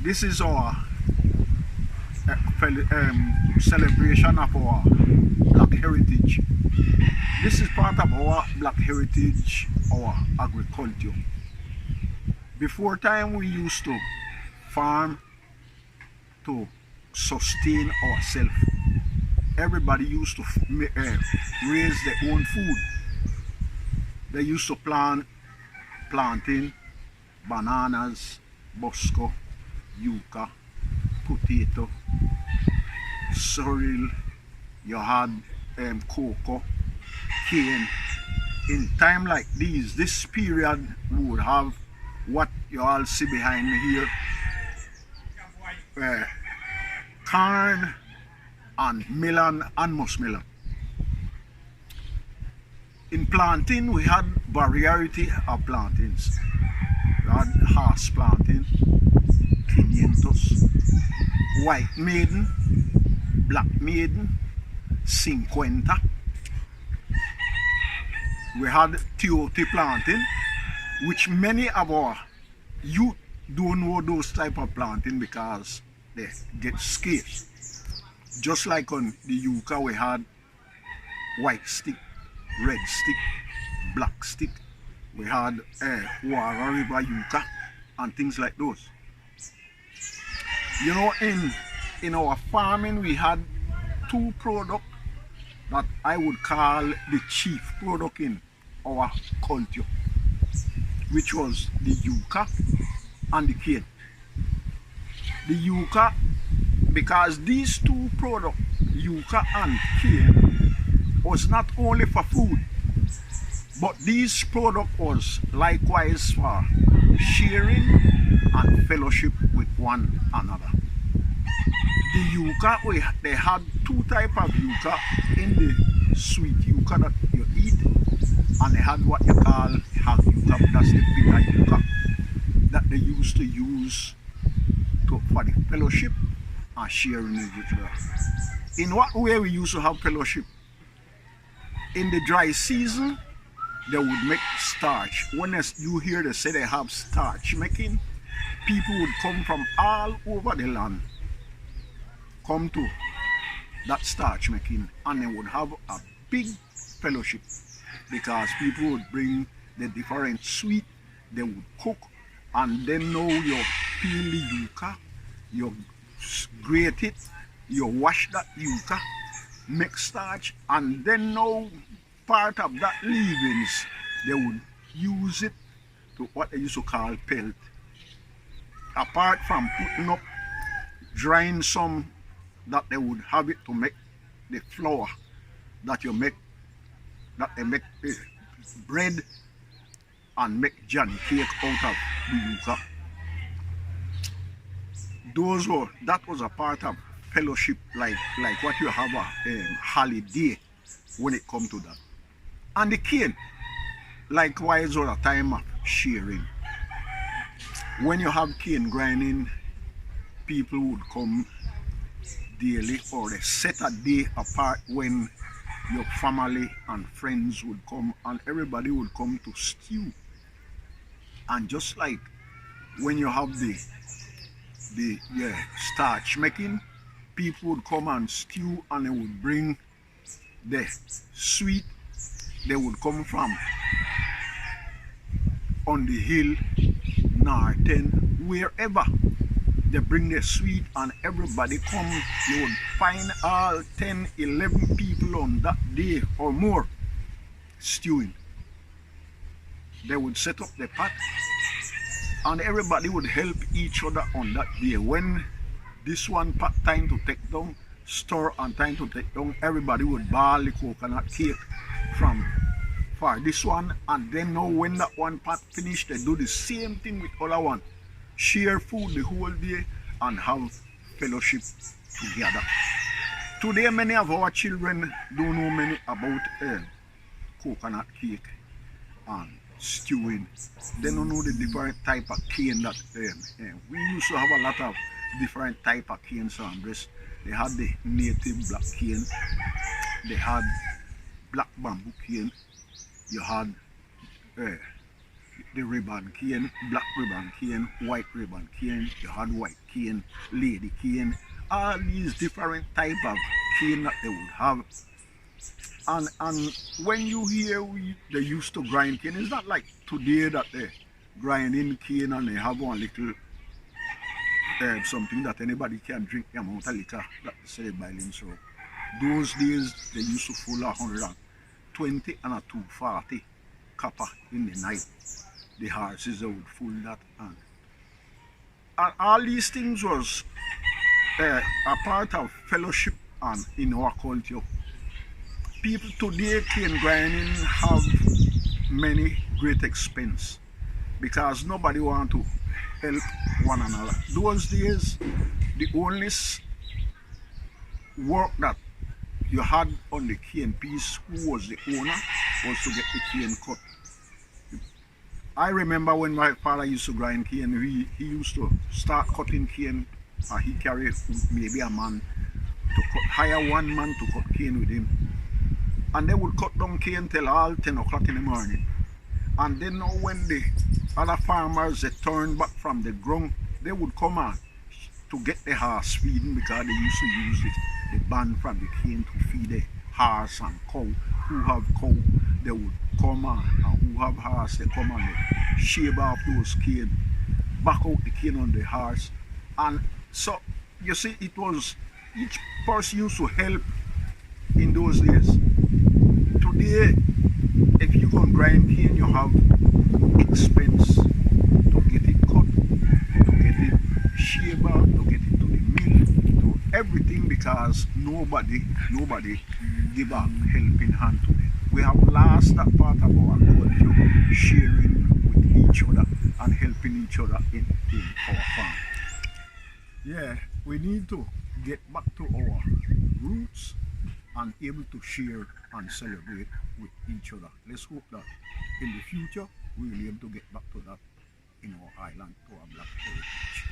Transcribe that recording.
This is our celebration of our Black heritage. This is part of our Black heritage, our agriculture. Before time we used to farm to sustain ourselves. Everybody used to raise their own food. They used to planting bananas, bosco, yucca, potato, sorrel. You had cocoa, cane. In time like this period we would have what you all see behind me here, corn and melon and muskmelon. In planting we had variety of plantings. We had horse planting, 500, white maiden, black maiden, 50. We had teote planting, which many of our youth don't know those type of planting because they get scarce. Just like on the yucca we had white stick, red stick, black stick. We had Wara River yucca and things like those. You know, in our farming we had two products that I would call the chief product in our culture, which was the yucca and the cane. The yucca, because these two products, yucca and cane, was not only for food, but these product was likewise for sharing and fellowship with one another. The yucca, they had two types of yucca. In the sweet yucca that you eat, and they had what you call hog yucca, that's the bitter yucca that they used to use for the fellowship and sharing with each other. In what way we used to have fellowship? In the dry season, they would make starch. When you hear they say they have starch making, people would come from all over the land, come to that starch making, and they would have a big fellowship because people would bring the different sweet, they would cook, and then now you peel the yucca, you grate it, you wash that yucca, make starch, and then now part of that leavings they would use it to what they used to call pelt. Apart from putting up, drying some, that they would have it to make the flour that you make, that they make bread and make johnny cake out of the yucca. That was a part of fellowship, like what you have a holiday when it comes to that. And the cane, likewise, was a time of sharing. When you have cane grinding, people would come daily, or they set a day apart when your family and friends would come, and everybody would come to stew. And just like when you have the starch making, people would come and stew, and they would bring the sweet. They would come from on the hill, Norton, wherever. They bring the sweet, and everybody come. You would find all 10, 11 people on that day or more stewing. They would set up the pot, and everybody would help each other on that day. When this one pot time to take down, stir and time to take down, everybody would ball the coconut cake for this one, and then now when that one pot finished, they do the same thing with other one. Share food the whole day and have fellowship together. Today many of our children don't know many about coconut cake and stewing. They don't know the different type of cane that we used to have a lot of different type of canes on this. They had the native black cane, they had black bamboo cane, you had the ribbon cane, black ribbon cane, white ribbon cane, you had white cane, lady cane, all these different type of cane that they would have. And when you hear they used to grind cane, it's not like today that they grinding cane and they have one little something that anybody can drink the amount of liquor that they say by syrup. Those days they used to full 120 and a 240 copper in the night. The horses they would full that, and all these things was a part of fellowship and in our culture. People today cane grinding have many great expense because nobody want to help one another. Those days, the only work that you had on the cane piece, who was the owner, was to get the cane cut. I remember when my father used to grind cane, he used to start cutting cane, and he carried maybe a man to cut, hire one man to cut cane with him. And they would cut down cane till all 10 o'clock in the morning. And then now when the other farmers they turned back from the ground, they would come on to get the horse feeding because they used to use the band from the cane to feed the horse and cow. Who have cow, they would come on, and who have horse, they come on, they shave off those cane, back out the cane on the horse. And so you see, it was each person used to help in those days. Today, if you go grind cane, you have expense to get it cut, to get it shaved out, to get it to the mill, to everything, because nobody give a helping hand to them. We have lost that part of our culture, sharing with each other and helping each other in our farm. Yeah, we need to get back to our roots and able to share and celebrate with each other. Let's hope that in the future we will be able to get back to that in our island, to our black heritage.